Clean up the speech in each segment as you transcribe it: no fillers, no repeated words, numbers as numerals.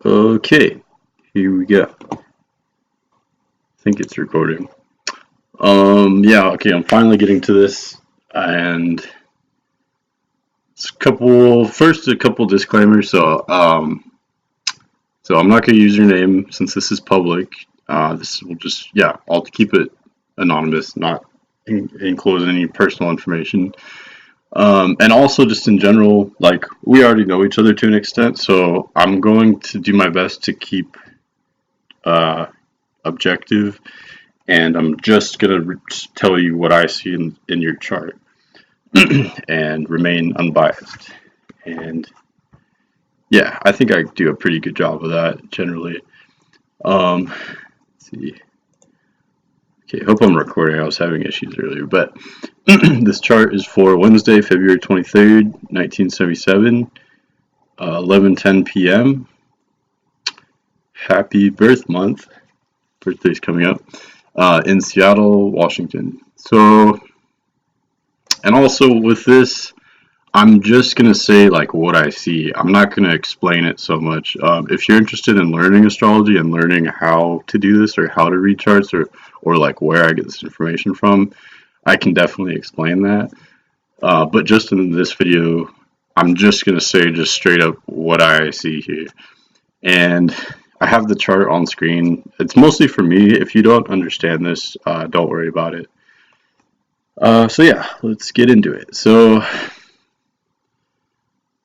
Okay, here we go. I think it's recording. Yeah, okay, I'm finally getting to this, and it's a couple disclaimers. So I'm not gonna use your name since this is public. This will just, yeah, I'll keep it anonymous, not enclose any personal information. And also just in general, like we already know each other to an extent, so I'm going to do my best to keep uh, objective, and I'm just gonna tell you what I see in your chart and remain unbiased. And yeah, I think I do a pretty good job of that generally. Let's see. Okay, hope I'm recording. I was having issues earlier, but this chart is for Wednesday, February 23rd, 1977, 11:10 p.m. Happy birth month. Birthday's coming up in Seattle, Washington. So, and also with this, I'm just gonna say like what I see. I'm not gonna explain it so much. If you're interested in learning astrology and learning how to do this or how to read charts or like where I get this information from, I can definitely explain that. But just in this video, I'm just gonna say just straight up what I see here. And I have the chart on screen. It's mostly for me. If you don't understand this, don't worry about it. So yeah, let's get into it. So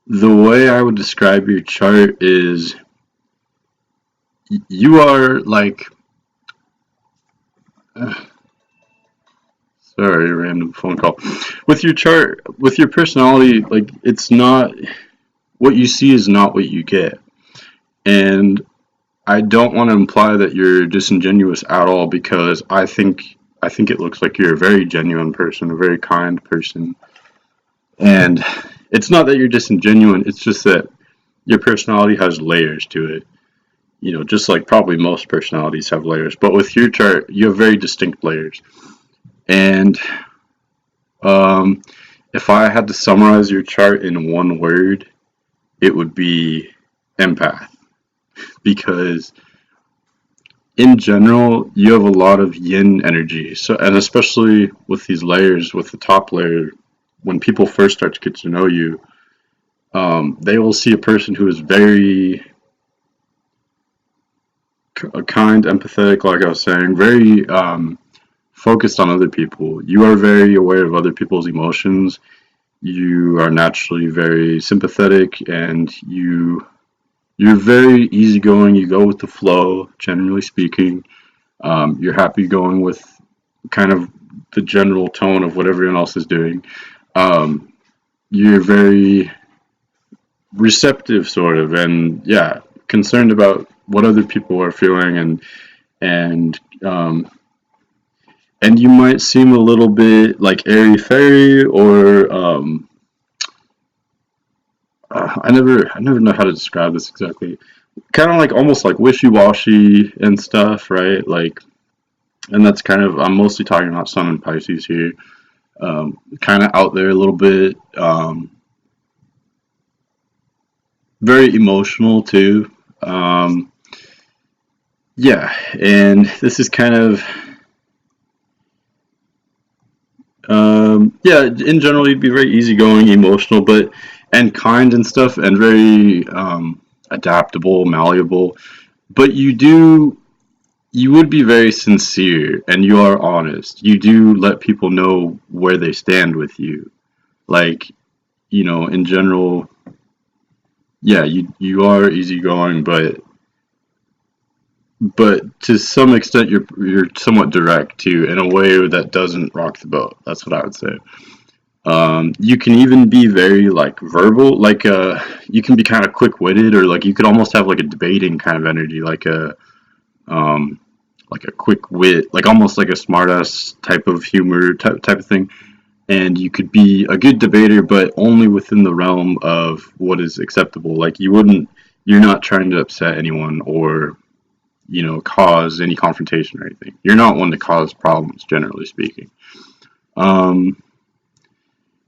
the way I would describe your chart is you are like, sorry, random phone call. With your chart, with your personality, like it's not what you see is not what you get. And I don't want to imply that you're disingenuous at all because I think it looks like you're a very genuine person, a very kind person. And it's not that you're disingenuous, it's just that your personality has layers to it. You know, just like probably most personalities have layers, but with your chart, you have very distinct layers. And um, if I had to summarize your chart in one word, it would be empath. Because in general, you have a lot of yin energy. So, and especially with these layers, with the top layer, when people first start to get to know you, they will see a person who is very kind, empathetic, like I was saying, very focused on other people. You are very aware of other people's emotions. You are naturally very sympathetic, and you're very easygoing. You go with the flow, generally speaking. You're happy going with kind of the general tone of what everyone else is doing. Um, you're very receptive, sort of, and yeah, concerned about what other people are feeling, and and you might seem a little bit like airy fairy or I never know how to describe this exactly. Kind of like almost like wishy-washy and stuff, right? Like, and that's kind of I'm mostly talking about Sun and Pisces here. Kind of out there a little bit. Very emotional too. Um, yeah, and this is kind of yeah. In general, you'd be very easygoing, emotional, but and kind and stuff, and very adaptable, malleable. But you would be very sincere, and you are honest. You do let people know where they stand with you. Like, you know, in general, yeah, you are easygoing, but to some extent you're somewhat direct too, in a way that doesn't rock the boat. That's what I would say. You can even be very like verbal, like you can be kind of quick witted, or like you could almost have like a debating kind of energy, um, like a quick wit, like almost like a smartass type of humor type of thing. And you could be a good debater, but only within the realm of what is acceptable. Like you're not trying to upset anyone or cause any confrontation or anything. You're not one to cause problems, generally speaking. Um,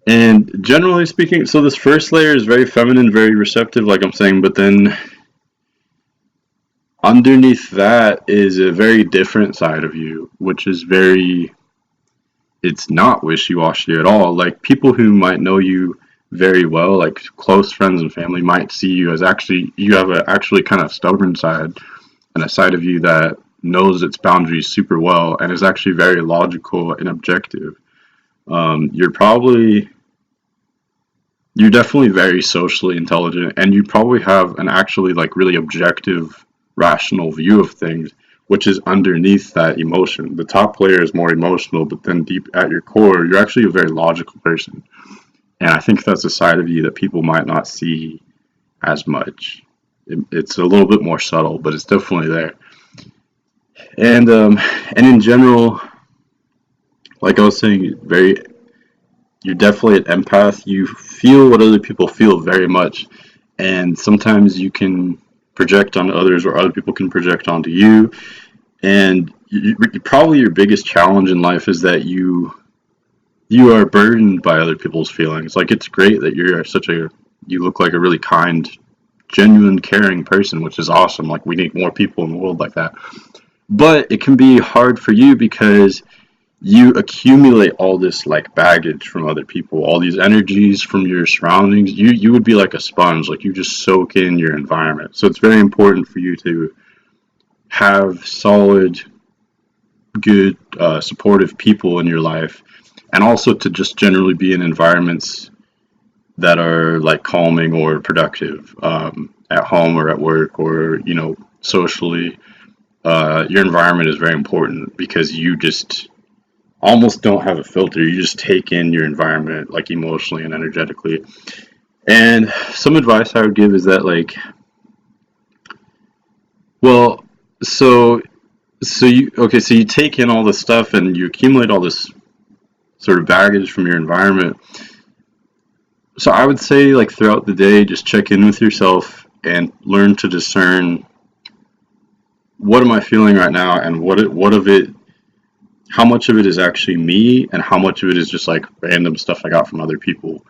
and generally speaking, so this first layer is very feminine, very receptive, like I'm saying, but then underneath that is a very different side of you, which is very, it's not wishy-washy at all. Like people who might know you very well, like close friends and family, might see you as actually, you have a actually kind of stubborn side, and a side of you that knows its boundaries super well and is actually very logical and objective. You're probably, you're definitely very socially intelligent, and you probably have an actually like really objective, rational view of things, which is underneath that emotion. The top player is more emotional, but then deep at your core, you're actually a very logical person. And I think that's a side of you that people might not see as much. It's a little bit more subtle, but it's definitely there. And in general, like I was saying, very, you're definitely an empath. You feel what other people feel very much, and sometimes you can project on others, or other people can project onto you. And probably your biggest challenge in life is that you are burdened by other people's feelings. Like it's great that you're such a, you look like a really kind, genuine, caring person, which is awesome. Like we need more people in the world like that. But it can be hard for you because you accumulate all this like baggage from other people, all these energies from your surroundings. You would be like a sponge, like you just soak in your environment. So it's very important for you to have solid, good, supportive people in your life, and also to just generally be in environments that are like calming or productive, at home or at work, or socially. Your environment is very important because you just almost don't have a filter. You just take in your environment like emotionally and energetically. And some advice I would give is that like, well, so so you take in all this stuff and you accumulate all this sort of baggage from your environment. So I would say like throughout the day, just check in with yourself and learn to discern, what am I feeling right now, and what of it, how much of it is actually me, and how much of it is just like random stuff I got from other people.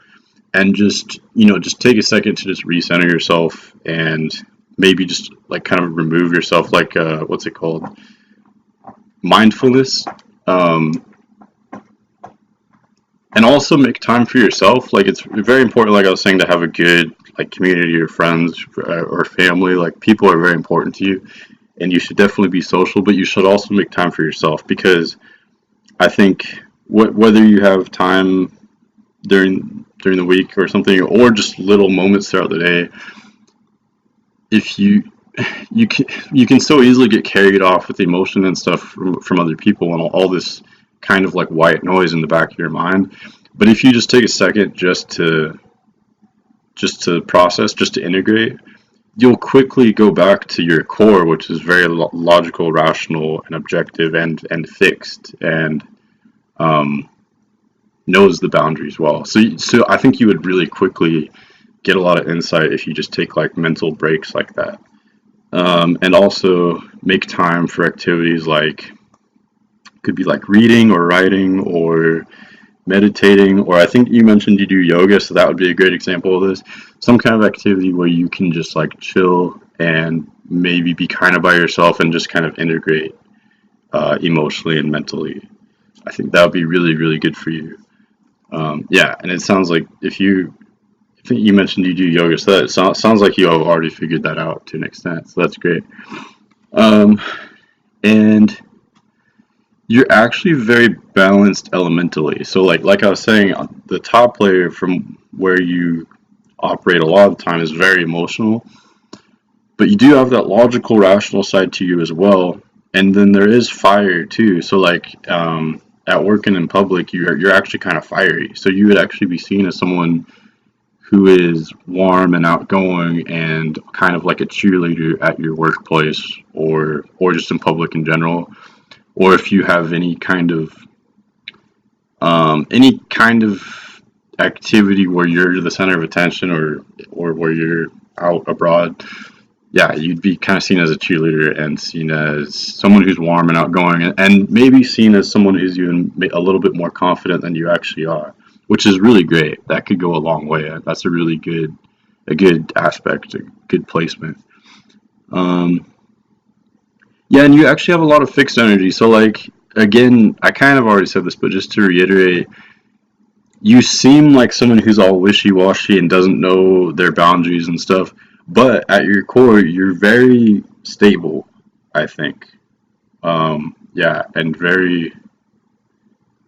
And just just take a second to just recenter yourself, and maybe just like kind of remove yourself, like what's it called, mindfulness. um, and also make time for yourself. Like it's very important, like I was saying, to have a good like community or friends, or family. Like people are very important to you, and you should definitely be social, but you should also make time for yourself, because I think whether you have time during the week or something, or just little moments throughout the day, if you can so easily get carried off with emotion and stuff from other people, and all this kind of like white noise in the back of your mind. But if you just take a second just to process, just to integrate, you'll quickly go back to your core, which is very logical, rational, and objective, and fixed, and um, knows the boundaries well. So I think you would really quickly get a lot of insight if you just take like mental breaks like that. And also make time for activities like, could be like reading or writing or meditating, or I think you mentioned you do yoga, so that would be a great example of this. Some kind of activity where you can just like chill and maybe be kind of by yourself and just kind of integrate, emotionally and mentally. I think that would be really, really good for you. Yeah, and it sounds like I think you mentioned you do yoga, so that sounds like you have already figured that out to an extent, so that's great. Um, and you're actually very balanced elementally. So like I was saying, the top player, from where you operate a lot of the time, is very emotional, but you do have that logical, rational side to you as well. And then there is fire too. So like, at work and in public, you're actually kind of fiery. So you would actually be seen as someone who is warm and outgoing, and kind of like a cheerleader at your workplace, or just in public in general. Or if you have any kind of activity where you're the center of attention, or where you're out abroad, yeah, you'd be kind of seen as a cheerleader, and seen as someone who's warm and outgoing, and maybe seen as someone who's even a little bit more confident than you actually are, which is really great. That could go a long way. That's a good aspect, a good placement. Um, Yeah, and you actually have a lot of fixed energy. So, like, again, I kind of already said this, but just to reiterate, you seem like someone who's all wishy-washy and doesn't know their boundaries and stuff, but at your core, you're very stable, I think. Yeah, and very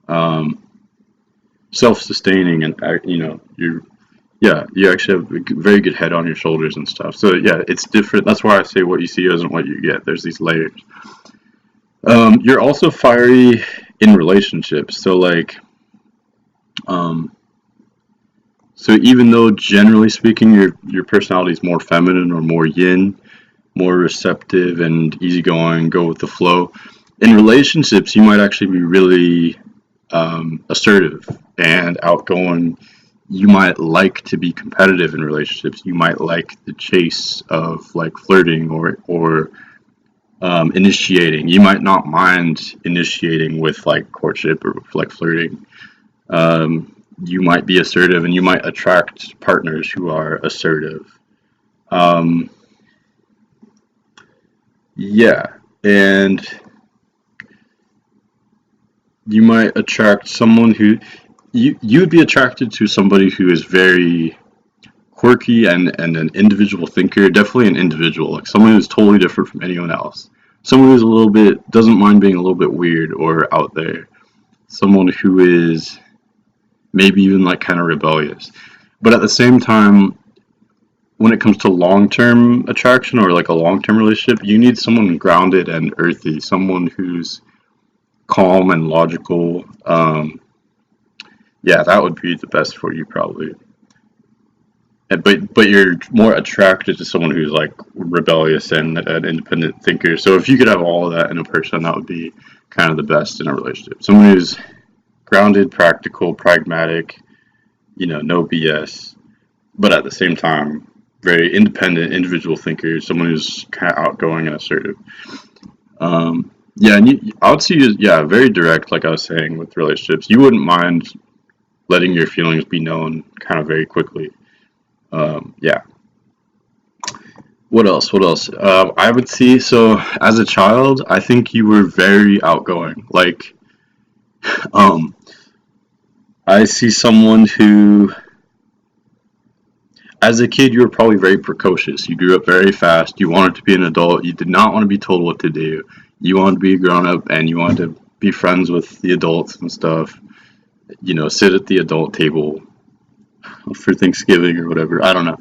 um, self-sustaining, and yeah, you actually have a very good head on your shoulders and stuff. So yeah, it's different. That's why I say what you see isn't what you get. There's these layers. You're also fiery in relationships. So like, um, so even though generally speaking, your personality is more feminine or more yin, more receptive and easygoing, go with the flow. In relationships, you might actually be really assertive and outgoing. You might like to be competitive in relationships. You might like the chase of like flirting or initiating. You might not mind initiating with like courtship or like flirting. You might be assertive, and you might attract partners who are assertive. Um, yeah, and you might attract someone who you would be attracted to somebody who is very quirky and an individual thinker, definitely an individual, like someone who's totally different from anyone else. Someone who's a little bit doesn't mind being a little bit weird or out there. Someone who is maybe even like kind of rebellious. But at the same time, when it comes to long-term attraction or like a long-term relationship, you need someone grounded and earthy, someone who's calm and logical. Yeah, that would be the best for you probably. But you're more attracted to someone who's like rebellious and an independent thinker. So if you could have all of that in a person, that would be kind of the best in a relationship. Someone who's grounded, practical, pragmatic, no BS, but at the same time very independent, individual thinker. Someone who's kind of outgoing and assertive. Yeah, and I would see you, yeah, very direct, like I was saying with relationships. You wouldn't mind letting your feelings be known kind of very quickly. Yeah. What else? What else? I would see. So as a child, I think you were very outgoing. Like, um, I see someone who, as a kid, you were probably very precocious. You grew up very fast. You wanted to be an adult. You did not want to be told what to do. You wanted to be a grown up, and you wanted to be friends with the adults and stuff. Sit at the adult table for Thanksgiving or whatever. I don't know.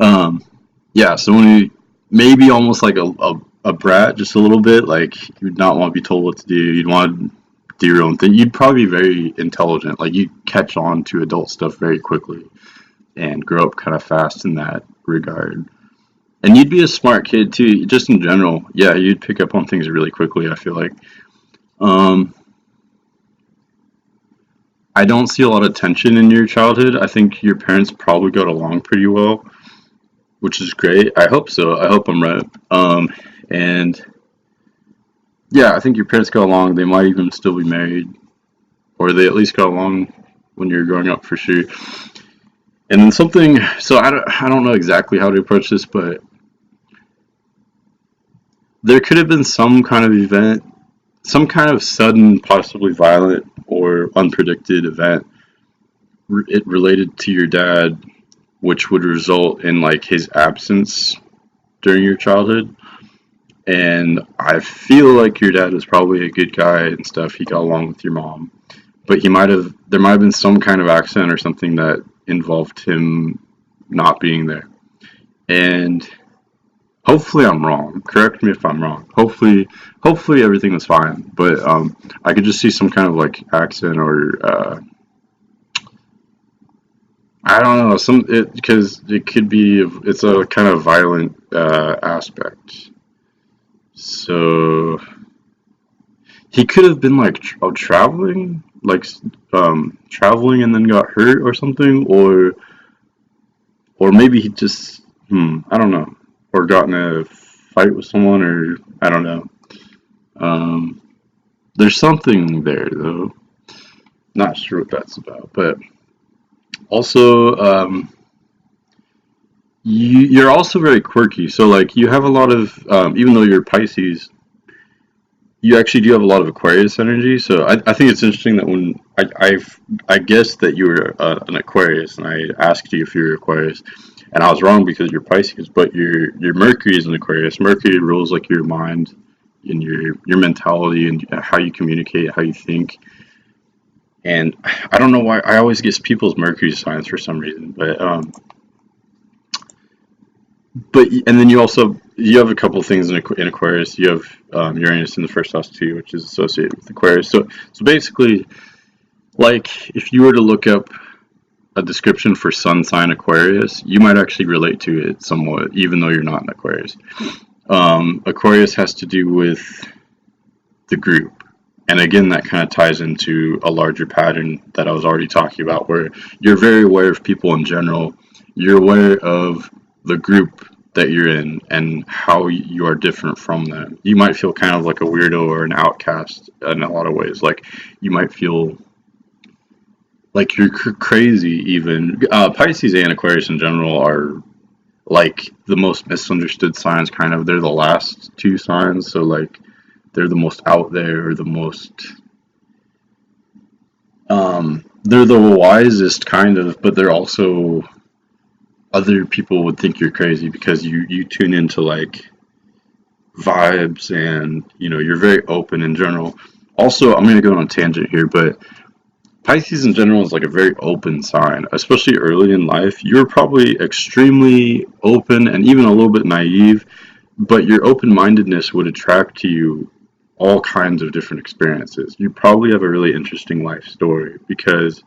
Um, yeah, so when you maybe almost like a brat, just a little bit, like you'd not want to be told what to do. You'd want to do your own thing. You'd probably be very intelligent. Like you'd catch on to adult stuff very quickly and grow up kind of fast in that regard. And you'd be a smart kid too, just in general. Yeah, you'd pick up on things really quickly, I feel like. Um, I don't see a lot of tension in your childhood. I think your parents probably got along pretty well, which is great. I hope so. I hope I'm right. And yeah, I think your parents got along. They might even still be married, or they at least got along when you were growing up for sure. And then something, so I don't know exactly how to approach this, but there could have been some kind of event, some kind of sudden, possibly violent or unpredicted event it related to your dad, which would result in like his absence during your childhood. And I feel like your dad was probably a good guy and stuff. He got along with your mom, but there might have been some kind of accident or something that involved him not being there. And hopefully I'm wrong. Correct me if I'm wrong. Hopefully everything was fine. But I could just see some kind of like accident or I don't know some it because it could be it's a kind of violent aspect. So he could have been like traveling, like traveling and then got hurt or something, or maybe he just I don't know, or got in a fight with someone, or I don't know. Um, there's something there though. Not sure what that's about, but also you're also very quirky. So like you have a lot of even though you're Pisces, you actually do have a lot of Aquarius energy. So I think it's interesting that when I guessed that you were an Aquarius, and I asked you if you were Aquarius, and I was wrong because you're Pisces, but your Mercury is an Aquarius. Mercury rules like your mind and your mentality and how you communicate, how you think. And I don't know why I always guess people's Mercury signs for some reason, but and then you have a couple of things in Aquarius. You have Uranus in the first house too, which is associated with Aquarius. So basically, like if you were to look up a description for sun sign Aquarius, you might actually relate to it somewhat, even though you're not an Aquarius. Aquarius has to do with the group. And again, that kind of ties into a larger pattern that I was already talking about, where you're very aware of people in general. You're aware of the group that you're in and how you are different from them. You might feel kind of like a weirdo or an outcast in a lot of ways. Like you might feel like you're crazy, even. Pisces and Aquarius in general are like the most misunderstood signs, kind of. They're the last two signs, so like they're the most out there, the most they're the wisest kind of, but they're also other people would think you're crazy because you tune into like vibes and you're very open in general. Also, I'm going to go on a tangent here, but Pisces in general is like a very open sign, especially early in life. You're probably extremely open and even a little bit naive, but your open-mindedness would attract to you all kinds of different experiences. You probably have a really interesting life story because,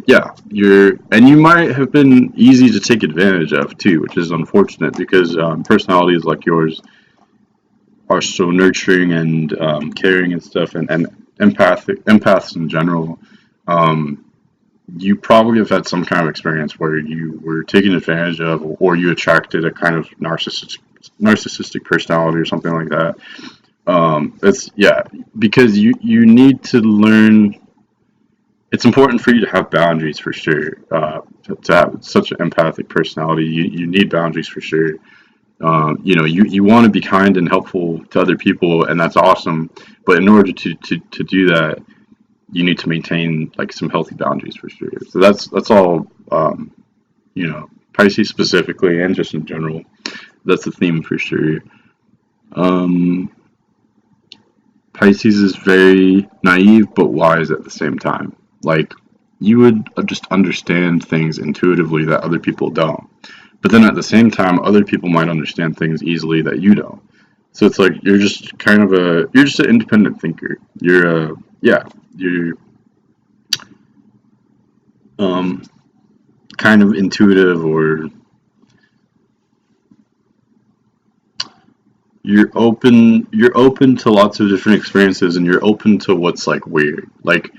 yeah, you might have been easy to take advantage of too, which is unfortunate because personalities like yours are so nurturing and caring and stuff, and empaths in general. Um, you probably have had some kind of experience where you were taken advantage of, or you attracted a kind of narcissistic personality or something like that. It's yeah, because you need to learn. It's important for you to have boundaries for sure. To have such an empathic personality, you need boundaries for sure. You want to be kind and helpful to other people, and that's awesome. But in order to do that, you need to maintain like some healthy boundaries for sure. So that's all. Pisces specifically, and just in general, that's the theme for sure. Um, Pisces is very naive but wise at the same time. Like you would just understand things intuitively that other people don't. But then at the same time, other people might understand things easily that you don't. So it's like you're just an independent thinker. You're kind of intuitive, or you're open to lots of different experiences, and you're open to what's like weird. Like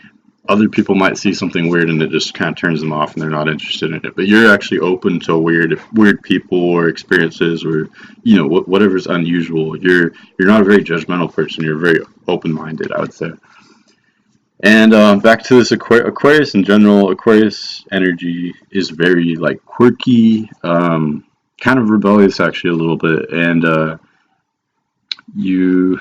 other people might see something weird and it just kind of turns them off and they're not interested in it, but you're actually open to weird people or experiences, or whatever's unusual. You're not a very judgmental person. You're very open-minded, I would say. And back to this Aquarius in general. Aquarius energy is very like quirky, kind of rebellious actually a little bit, and you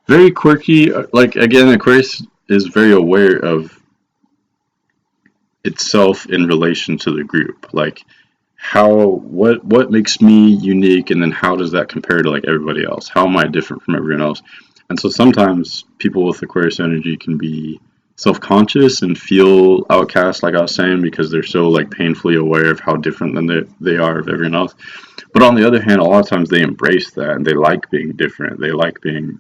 very quirky. Like again, Aquarius is very aware of itself in relation to the group. Like what makes me unique, and then how does that compare to like everybody else? How am I different from everyone else? And so sometimes people with Aquarius energy can be self-conscious and feel outcast, like I was saying, because they're so like painfully aware of how different than they are of everyone else. But on the other hand, a lot of times they embrace that and they like being different. They like being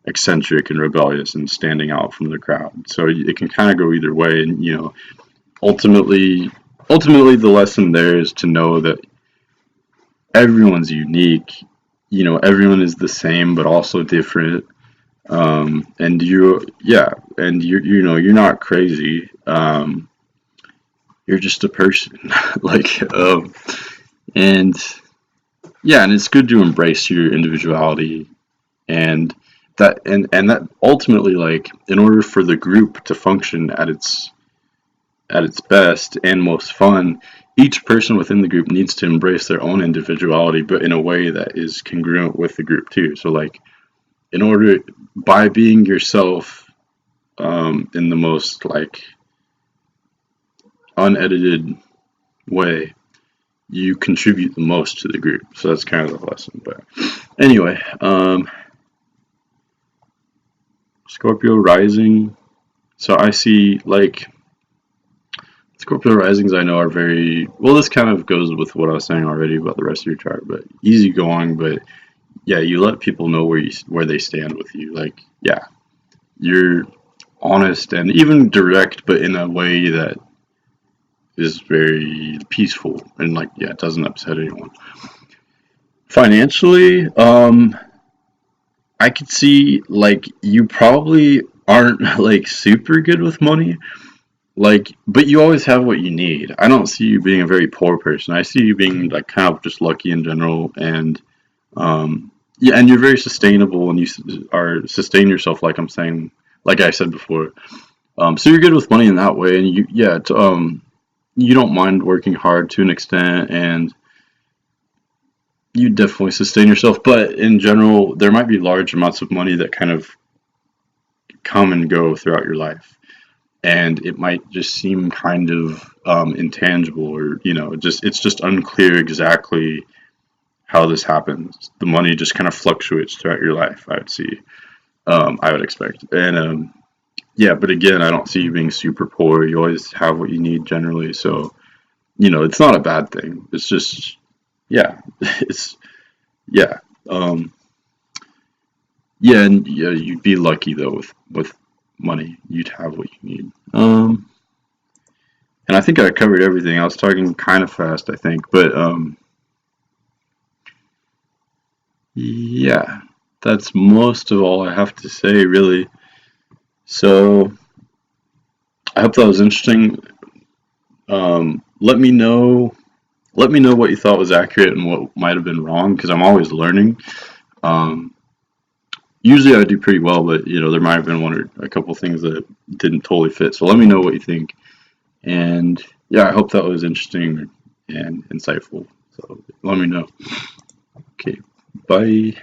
eccentric and rebellious and standing out from the crowd. So it can kind of go either way. And ultimately the lesson there is to know that everyone's unique. Everyone is the same but also different. And you're not crazy. You're just a person. like and yeah, and it's good to embrace your individuality, and that ultimately, like, in order for the group to function at its best and most fun, each person within the group needs to embrace their own individuality, but in a way that is congruent with the group too. So like, in order, by being yourself, in the most like unedited way, you contribute the most to the group. So that's kind of the lesson. But anyway, Scorpio rising. So I see like Scorpio risings I know are very well. This kind of goes with what I was saying already about the rest of your chart, but easygoing. But yeah, you let people know where they stand with you. Like yeah, you're honest and even direct, but in a way that is very peaceful and like yeah, it doesn't upset anyone. Financially, I could see like you probably aren't like super good with money, like, but you always have what you need. I don't see you being a very poor person. I see you being like kind of just lucky in general, and yeah, and you're very sustainable, and are sustain yourself. Like I'm saying, like I said before. So you're good with money in that way, and you yeah, you don't mind working hard to an extent, and you definitely sustain yourself. But in general, there might be large amounts of money that kind of come and go throughout your life, and it might just seem kind of intangible, or just it's just unclear exactly how this happens. The money just kind of fluctuates throughout your life. I would see, I would expect, and yeah. But again, I don't see you being super poor. You always have what you need generally, so it's not a bad thing. It's just yeah, it's yeah. Um, yeah, and yeah, you'd be lucky though with money. You'd have what you need. And I think I covered everything. I was talking kind of fast, I think, but yeah, that's most of all I have to say, really. So I hope that was interesting. Let me know. Let me know what you thought was accurate and what might have been wrong, because I'm always learning. Um, Usually I do pretty well, but there might have been one or a couple things that didn't totally fit. So let me know what you think. And yeah, I hope that was interesting and insightful. So let me know. Okay, bye.